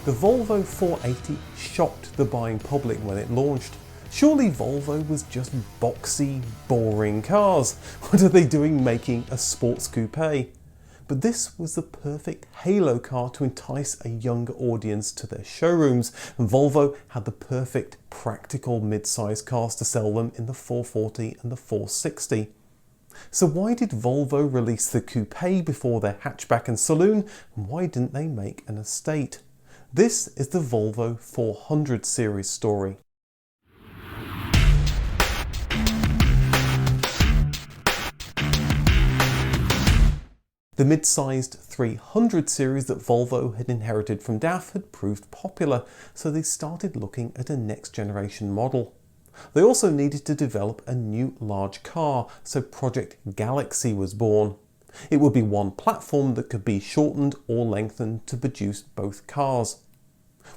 The Volvo 480 shocked the buying public when it launched. Surely Volvo was just boxy, boring cars. What are they doing making a sports coupe? But this was the perfect halo car to entice a younger audience to their showrooms, and Volvo had the perfect practical mid-size cars to sell them in the 440 and the 460. So why did Volvo release the coupe before their hatchback and saloon, and why didn't they make an estate? This is the Volvo 400 series story. The mid-sized 300 series that Volvo had inherited from DAF had proved popular, so they started looking at a next generation model. They also needed to develop a new large car, so Project Galaxy was born. It would be one platform that could be shortened or lengthened to produce both cars.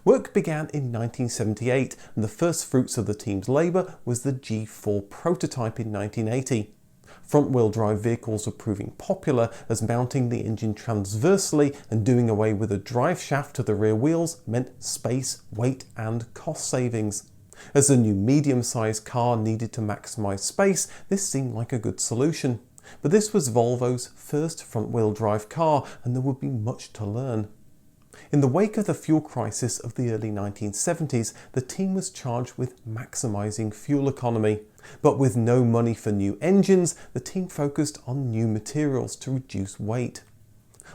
Work began in 1978, and the first fruits of the team's labour was the G4 prototype in 1980. Front-wheel drive vehicles were proving popular as mounting the engine transversely and doing away with a drive shaft to the rear wheels meant space, weight and cost savings. As the new medium-sized car needed to maximise space, this seemed like a good solution. But this was Volvo's first front-wheel drive car, and there would be much to learn. In the wake of the fuel crisis of the early 1970s, the team was charged with maximising fuel economy. But with no money for new engines, the team focused on new materials to reduce weight.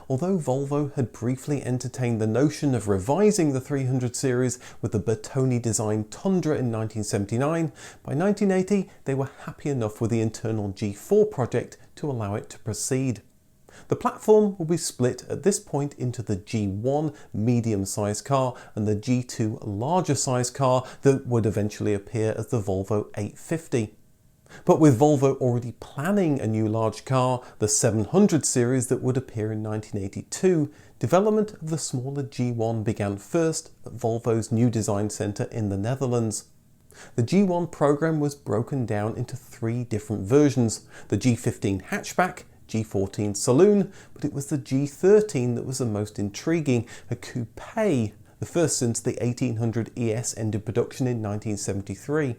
Although Volvo had briefly entertained the notion of revising the 300 series with the Bertone designed Tundra in 1979, by 1980 they were happy enough with the internal G4 project to allow it to proceed. The platform will be split at this point into the G1 medium-sized car and the G2 larger-sized car that would eventually appear as the Volvo 850. But with Volvo already planning a new large car, the 700 series that would appear in 1982, development of the smaller G1 began first at Volvo's new design centre in the Netherlands. The G1 program was broken down into three different versions: the G15 hatchback, G14 saloon, but it was the G13 that was the most intriguing, a coupe, the first since the 1800 ES ended production in 1973.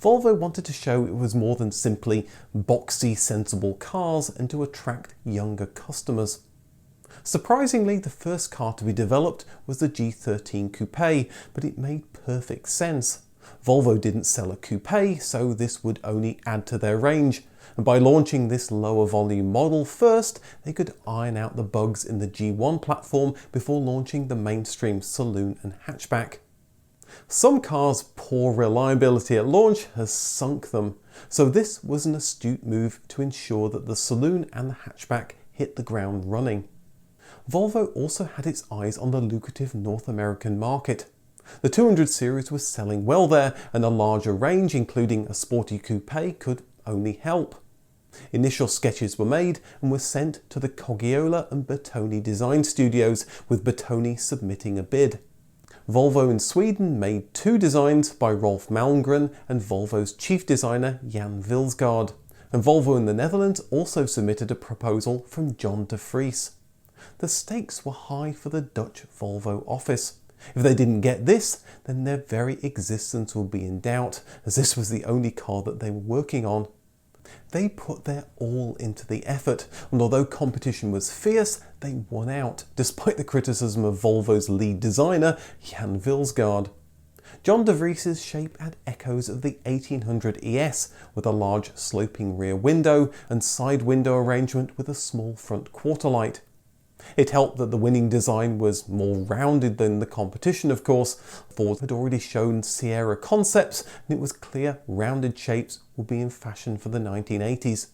Volvo wanted to show it was more than simply boxy, sensible cars and to attract younger customers. Surprisingly, the first car to be developed was the G13 coupe, but it made perfect sense. Volvo didn't sell a coupe, so this would only add to their range. And by launching this lower volume model first, they could iron out the bugs in the G1 platform before launching the mainstream saloon and hatchback. Some cars' poor reliability at launch has sunk them, so this was an astute move to ensure that the saloon and the hatchback hit the ground running. Volvo also had its eyes on the lucrative North American market. The 200 series was selling well there, and a larger range, including a sporty coupe, could only help. Initial sketches were made and were sent to the Coggiola and Bertone design studios, with Bertone submitting a bid. Volvo in Sweden made two designs by Rolf Malmgren and Volvo's chief designer Jan Vilsgaard, and Volvo in the Netherlands also submitted a proposal from John de Vries. The stakes were high for the Dutch Volvo office. If they didn't get this, then their very existence would be in doubt, as this was the only car that they were working on. They put their all into the effort, and although competition was fierce, they won out, despite the criticism of Volvo's lead designer, Jan Vilsgaard. John de Vries's shape had echoes of the 1800 ES, with a large sloping rear window and side window arrangement with a small front quarter-light. It helped that the winning design was more rounded than the competition, of course. Ford had already shown Sierra concepts, and it was clear rounded shapes would be in fashion for the 1980s.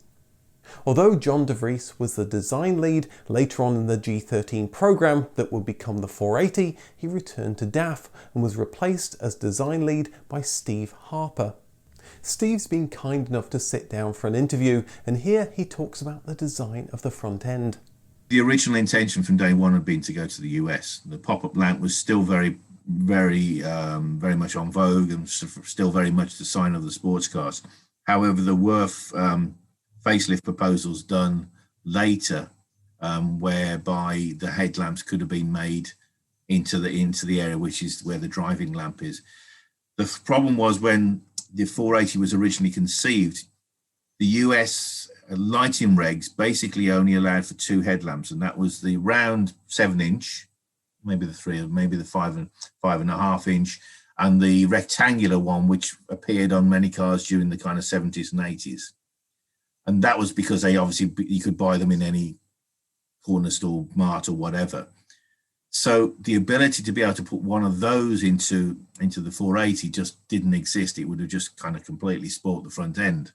Although John de Vries was the design lead, later on in the G13 program that would become the 480, he returned to DAF and was replaced as design lead by Steve Harper. Steve's been kind enough to sit down for an interview, and here he talks about the design of the front end. The original intention from day one had been to go to the US. The pop-up lamp was still very much en vogue and still very much the sign of the sports cars. However, there were facelift proposals done later whereby the headlamps could have been made into the area which is where the driving lamp is. The problem was when the 480 was originally conceived, the US lighting regs basically only allowed for 2 headlamps, and that was the round 7-inch, maybe the 3, maybe the 5.5 inch, and the rectangular one, which appeared on many cars during the kind of 70s and 80s. And that was because you could buy them in any corner store, mart, or whatever. So the ability to be able to put one of those into the 480 just didn't exist. It would have just kind of completely spoilt the front end.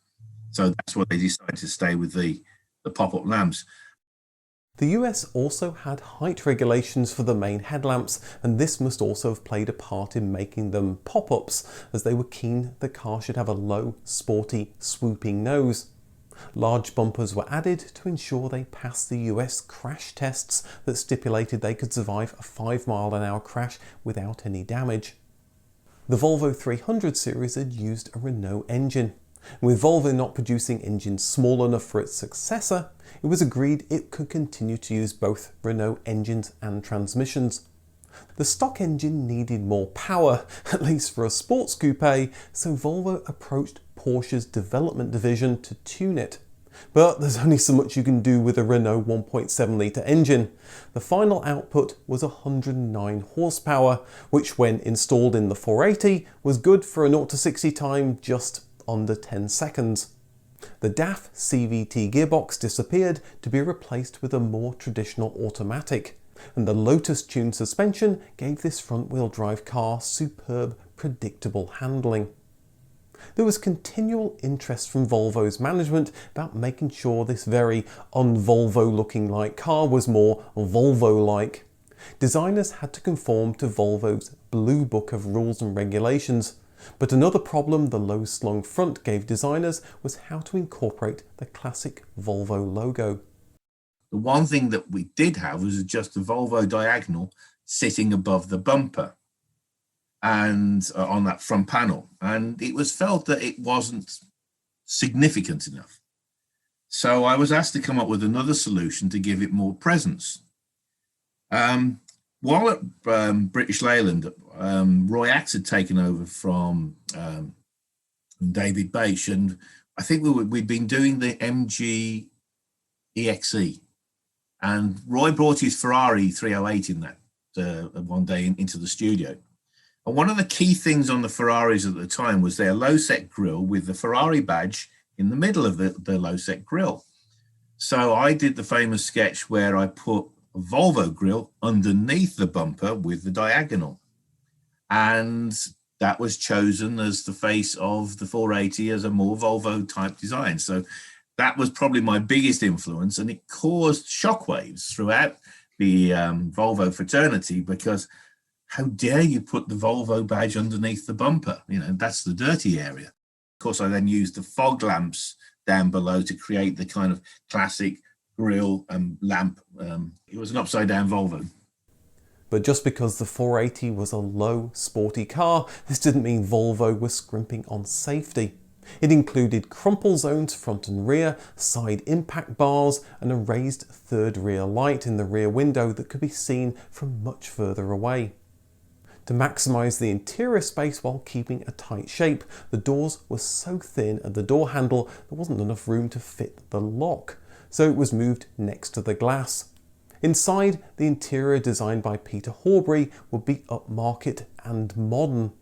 So that's why they decided to stay with the pop-up lamps. The US also had height regulations for the main headlamps, and this must also have played a part in making them pop-ups, as they were keen the car should have a low, sporty, swooping nose. Large bumpers were added to ensure they passed the US crash tests that stipulated they could survive a 5-mile-an-hour crash without any damage. The Volvo 300 series had used a Renault engine. With Volvo not producing engines small enough for its successor, it was agreed it could continue to use both Renault engines and transmissions. The stock engine needed more power, at least for a sports coupe, so Volvo approached Porsche's development division to tune it. But there's only so much you can do with a Renault 1.7 litre engine. The final output was 109 horsepower, which when installed in the 480 was good for a 0 to 60 time just under 10 seconds. The DAF CVT gearbox disappeared to be replaced with a more traditional automatic, and the Lotus tuned suspension gave this front-wheel drive car superb, predictable handling. There was continual interest from Volvo's management about making sure this very un-Volvo looking like car was more Volvo-like. Designers had to conform to Volvo's Blue Book of Rules and Regulations, but another problem the low-slung front gave designers was how to incorporate the classic Volvo logo. The one thing that we did have was just the Volvo diagonal sitting above the bumper and on that front panel, and it was felt that it wasn't significant enough. So I was asked to come up with another solution to give it more presence. While at British Leyland, Roy Axe had taken over from David Bache, and I think we'd been doing the MG EXE, and Roy brought his Ferrari 308 in that one day into the studio. And one of the key things on the Ferraris at the time was their low-set grille with the Ferrari badge in the middle of the low-set grille. So I did the famous sketch where I put a Volvo grille underneath the bumper with the diagonal. And that was chosen as the face of the 480 as a more Volvo type design. So that was probably my biggest influence, and it caused shockwaves throughout the Volvo fraternity, because how dare you put the Volvo badge underneath the bumper? You know, that's the dirty area. Of course, I then used the fog lamps down below to create the kind of classic grille and lamp. It was an upside down Volvo. But just because the 480 was a low, sporty car, this didn't mean Volvo was scrimping on safety. It included crumple zones front and rear, side impact bars, and a raised third rear light in the rear window that could be seen from much further away. To maximise the interior space while keeping a tight shape, the doors were so thin at the door handle there wasn't enough room to fit the lock, so it was moved next to the glass. Inside, the interior designed by Peter Horbury would be upmarket and modern.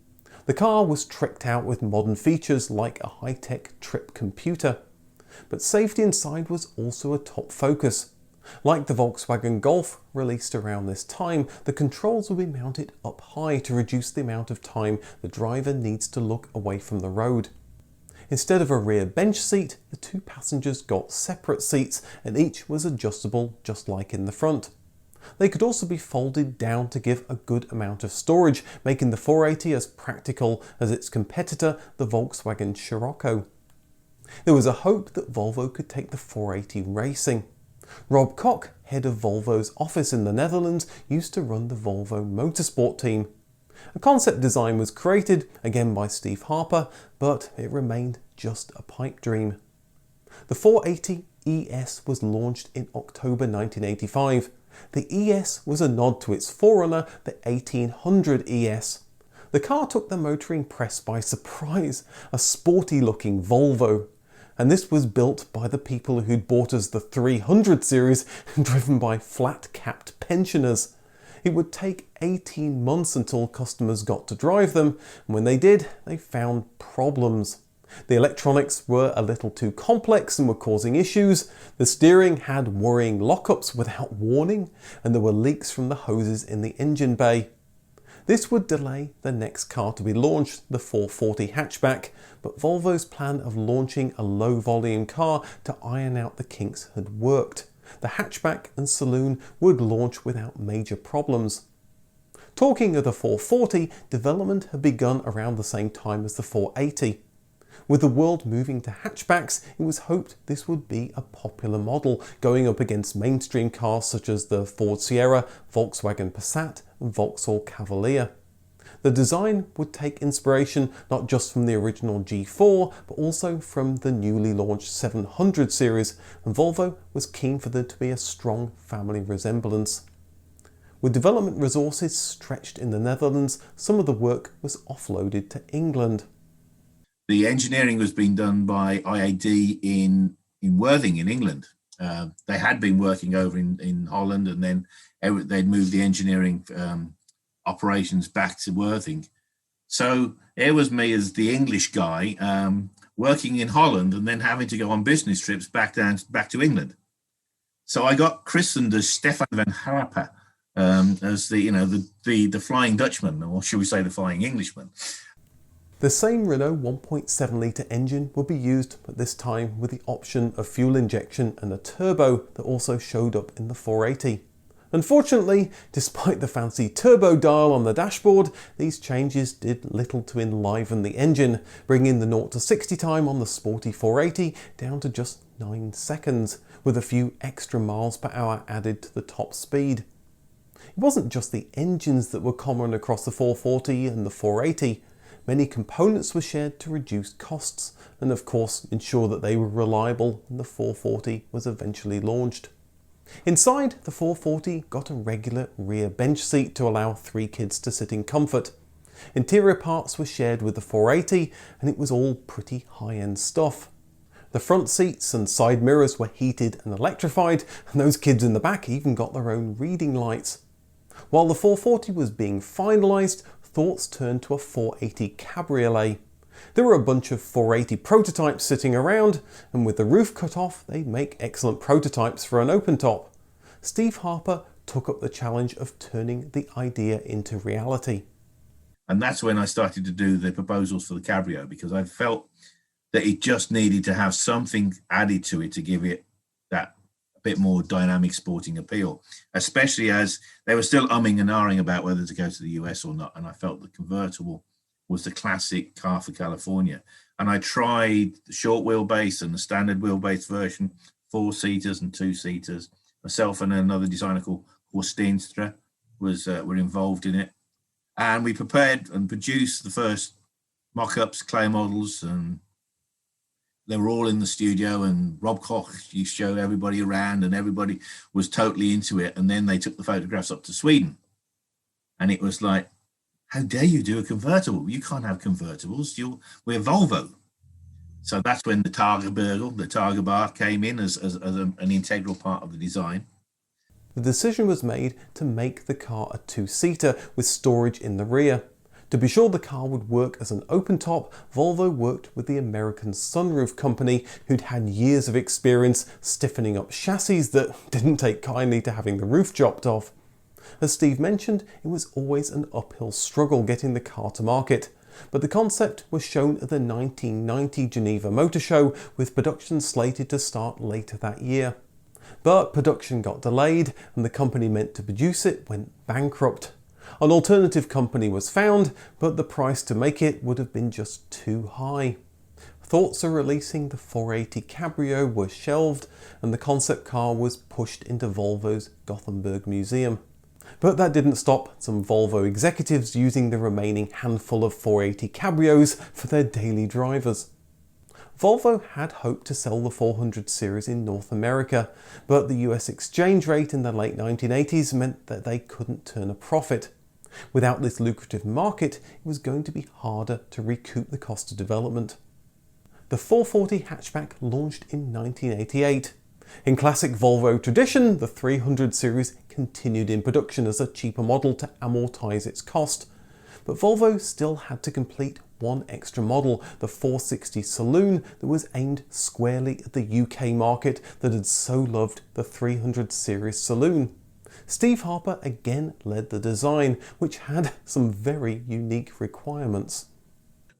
The car was tricked out with modern features like a high-tech trip computer. But safety inside was also a top focus. Like the Volkswagen Golf released around this time, the controls will be mounted up high to reduce the amount of time the driver needs to look away from the road. Instead of a rear bench seat, the 2 passengers got separate seats, and each was adjustable just like in the front. They could also be folded down to give a good amount of storage, making the 480 as practical as its competitor, the Volkswagen Scirocco. There was a hope that Volvo could take the 480 racing. Rob Koch, head of Volvo's office in the Netherlands, used to run the Volvo Motorsport team. A concept design was created, again by Steve Harper, but it remained just a pipe dream. The 480 ES was launched in October 1985. The ES was a nod to its forerunner, the 1800 ES. The car took the motoring press by surprise, a sporty looking Volvo. And this was built by the people who'd bought us the 300 series, driven by flat-capped pensioners. It would take 18 months until customers got to drive them, and when they did, they found problems. The electronics were a little too complex and were causing issues. The steering had worrying lockups without warning, and there were leaks from the hoses in the engine bay. This would delay the next car to be launched, the 440 hatchback, but Volvo's plan of launching a low-volume car to iron out the kinks had worked. The hatchback and saloon would launch without major problems. Talking of the 440, development had begun around the same time as the 480. With the world moving to hatchbacks, it was hoped this would be a popular model, going up against mainstream cars such as the Ford Sierra, Volkswagen Passat and Vauxhall Cavalier. The design would take inspiration not just from the original G4, but also from the newly launched 700 series, and Volvo was keen for there to be a strong family resemblance. With development resources stretched in the Netherlands, some of the work was offloaded to England. The engineering was being done by IAD in Worthing in England. They had been working over in Holland, and then they'd moved the engineering operations back to Worthing. So it was me as the English guy working in Holland and then having to go on business trips back to England. So I got christened as Stefan van Harpen, as the Flying Dutchman, or should we say the Flying Englishman. The same Renault 1.7 litre engine would be used, but this time with the option of fuel injection and a turbo that also showed up in the 480. Unfortunately, despite the fancy turbo dial on the dashboard, these changes did little to enliven the engine, bringing the 0 to 60 time on the sporty 480 down to just 9 seconds, with a few extra miles per hour added to the top speed. It wasn't just the engines that were common across the 440 and the 480. Many components were shared to reduce costs and of course ensure that they were reliable when the 440 was eventually launched. Inside, the 440 got a regular rear bench seat to allow 3 kids to sit in comfort. Interior parts were shared with the 480 and it was all pretty high-end stuff. The front seats and side mirrors were heated and electrified, and those kids in the back even got their own reading lights. While the 440 was being finalised, thoughts turned to a 480 cabriolet. There were a bunch of 480 prototypes sitting around, and with the roof cut off, they'd make excellent prototypes for an open top. Steve Harper took up the challenge of turning the idea into reality. And that's when I started to do the proposals for the Cabrio, because I felt that it just needed to have something added to it to give it that bit more dynamic sporting appeal, especially as they were still umming and ahhing about whether to go to the US or not. And I felt the convertible was the classic car for California. And I tried the short wheelbase and the standard wheelbase version, 4-seaters and 2-seaters. Myself and another designer called Horst were involved in it. And we prepared and produced the first mock-ups, clay models, and they were all in the studio, and Rob Koch, he showed everybody around and everybody was totally into it. And then they took the photographs up to Sweden. And it was like, how dare you do a convertible? You can't have convertibles. We're Volvo. So that's when the Targa Burgle, the Targa bar came in as an integral part of the design. The decision was made to make the car a 2-seater with storage in the rear. To be sure the car would work as an open top, Volvo worked with the American Sunroof Company, who'd had years of experience stiffening up chassis that didn't take kindly to having the roof chopped off. As Steve mentioned, it was always an uphill struggle getting the car to market, but the concept was shown at the 1990 Geneva Motor Show, with production slated to start later that year. But production got delayed and the company meant to produce it went bankrupt. An alternative company was found, but the price to make it would have been just too high. Thoughts of releasing the 480 Cabrio were shelved and the concept car was pushed into Volvo's Gothenburg Museum. But that didn't stop some Volvo executives using the remaining handful of 480 Cabrios for their daily drivers. Volvo had hoped to sell the 400 series in North America, but the US exchange rate in the late 1980s meant that they couldn't turn a profit. Without this lucrative market, it was going to be harder to recoup the cost of development. The 440 hatchback launched in 1988. In classic Volvo tradition, the 300 series continued in production as a cheaper model to amortise its cost. But Volvo still had to complete one extra model, the 460 Saloon, that was aimed squarely at the UK market that had so loved the 300 series Saloon. Steve Harper again led the design, which had some very unique requirements.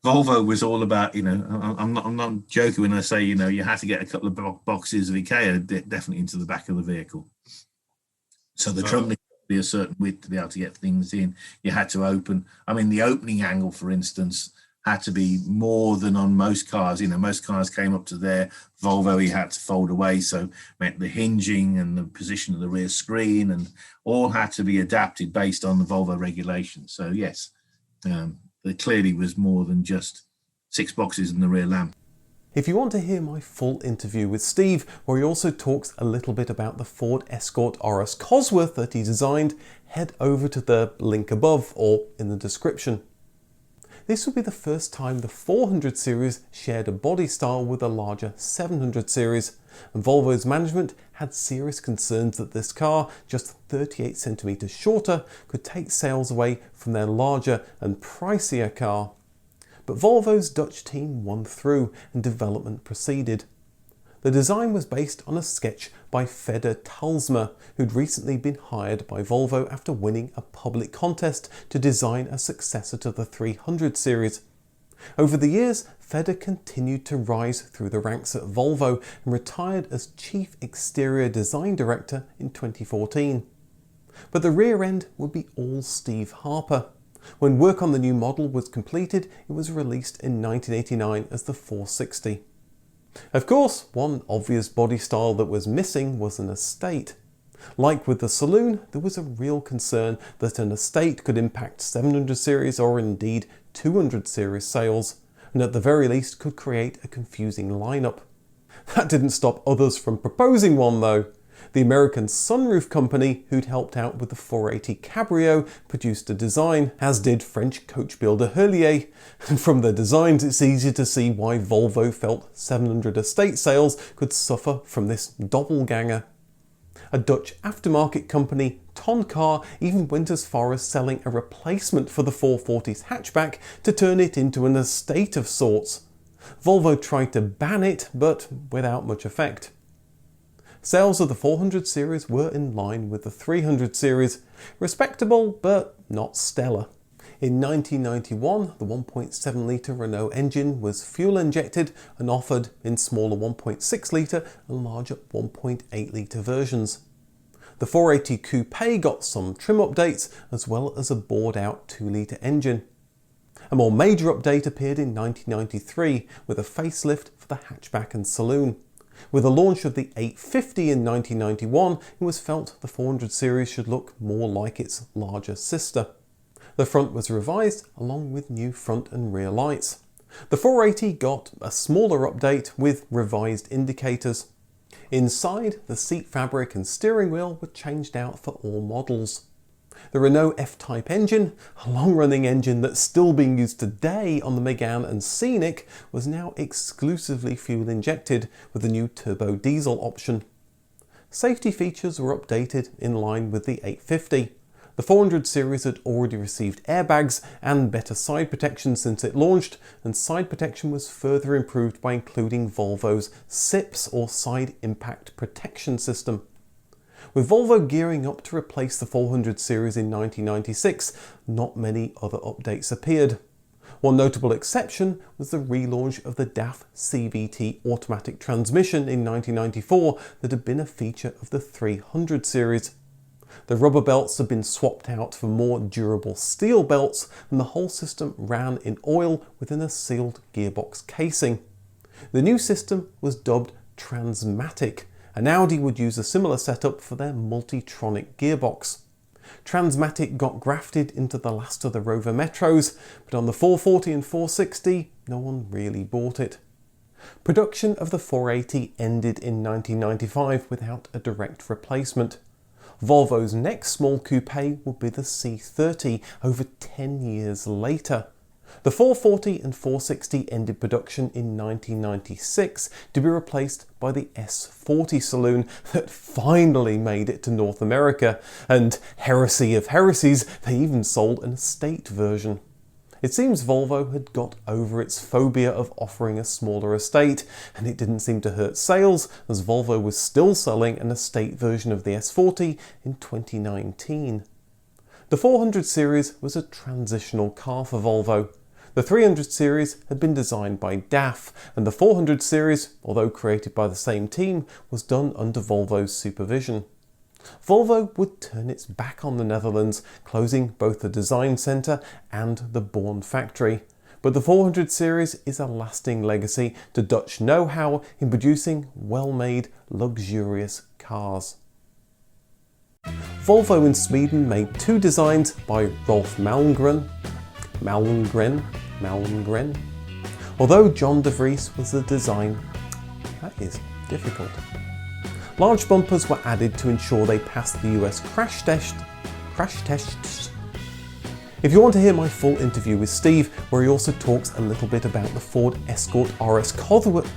Volvo was all about, I'm not joking when I say, you had to get a couple of boxes of IKEA definitely into the back of the vehicle. So the trunk needed to be a certain width to be able to get things in. You had to open. The opening angle, for instance, had to be more than on most cars. Most cars came up to there. Volvo, you had to fold away. So meant the hinging and the position of the rear screen and all had to be adapted based on the Volvo regulations. So yes, there clearly was more than just 6 boxes in the rear lamp. If you want to hear my full interview with Steve, where he also talks a little bit about the Ford Escort RS Cosworth that he designed, head over to the link above or in the description. This would be the first time the 400 series shared a body style with a larger 700 series, and Volvo's management had serious concerns that this car, just 38 centimeters shorter, could take sales away from their larger and pricier car. But Volvo's Dutch team won through and development proceeded. The design was based on a sketch by Fedor Talsma, who'd recently been hired by Volvo after winning a public contest to design a successor to the 300 series. Over the years, Fedor continued to rise through the ranks at Volvo and retired as Chief Exterior Design Director in 2014. But the rear end would be all Steve Harper. When work on the new model was completed, it was released in 1989 as the 460. Of course, one obvious body style that was missing was an estate. Like with the Saloon, there was a real concern that an estate could impact 700 series or indeed 200 series sales, and at the very least could create a confusing lineup. That didn't stop others from proposing one though. The American Sunroof company, who'd helped out with the 480 Cabrio, produced a design, as did French coach builder Heulier. And from their designs, it's easy to see why Volvo felt 700 estate sales could suffer from this doppelganger. A Dutch aftermarket company, Toncar, even went as far as selling a replacement for the 440's hatchback to turn it into an estate of sorts. Volvo tried to ban it, but without much effect. Sales of the 400 series were in line with the 300 series, respectable but not stellar. In 1991, the 1.7 litre Renault engine was fuel injected and offered in smaller 1.6 litre and larger 1.8 litre versions. The 480 Coupe got some trim updates as well as a bored out 2 litre engine. A more major update appeared in 1993 with a facelift for the hatchback and saloon. With the launch of the 850 in 1991, it was felt the 400 series should look more like its larger sister. The front was revised along with new front and rear lights. The 480 got a smaller update with revised indicators. Inside, the seat fabric and steering wheel were changed out for all models. The Renault F-Type engine, a long-running engine that's still being used today on the Megane and Scenic, was now exclusively fuel-injected with the new turbo diesel option. Safety features were updated in line with the 850. The 400 series had already received airbags and better side protection since it launched, and side protection was further improved by including Volvo's SIPS or Side Impact Protection System. With Volvo gearing up to replace the 400 series in 1996, not many other updates appeared. One notable exception was the relaunch of the DAF CVT automatic transmission in 1994 that had been a feature of the 300 series. The rubber belts had been swapped out for more durable steel belts, and the whole system ran in oil within a sealed gearbox casing. The new system was dubbed Transmatic, and Audi would use a similar setup for their Multitronic gearbox. Transmatic got grafted into the last of the Rover Metros, but on the 440 and 460, no one really bought it. Production of the 480 ended in 1995 without a direct replacement. Volvo's next small coupe would be the C30 over 10 years later. The 440 and 460 ended production in 1996 to be replaced by the S40 saloon that finally made it to North America, and heresy of heresies, they even sold an estate version. It seems Volvo had got over its phobia of offering a smaller estate, and it didn't seem to hurt sales as Volvo was still selling an estate version of the S40 in 2019. The 400 series was a transitional car for Volvo. The 300 series had been designed by DAF, and the 400 series, although created by the same team, was done under Volvo's supervision. Volvo would turn its back on the Netherlands, closing both the design centre and the Born factory. But the 400 series is a lasting legacy to Dutch know-how in producing well-made, luxurious cars. Volvo in Sweden made two designs by Rolf Malmgren. Although John de Vries was the design, that is difficult. Large bumpers were added to ensure they passed the US crash tests. If you want to hear my full interview with Steve, where he also talks a little bit about the Ford Escort RS Cosworth.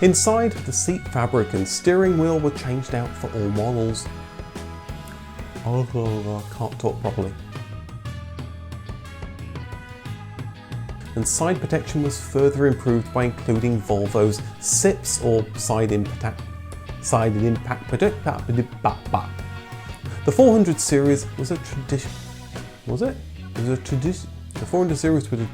Inside, the seat fabric and steering wheel were changed out for all models. I can't talk properly. And side protection was further improved by including Volvo's SIPs, or side impact protection. The 400 series was a tradition. Was it? It was a tradition. The 400 series was a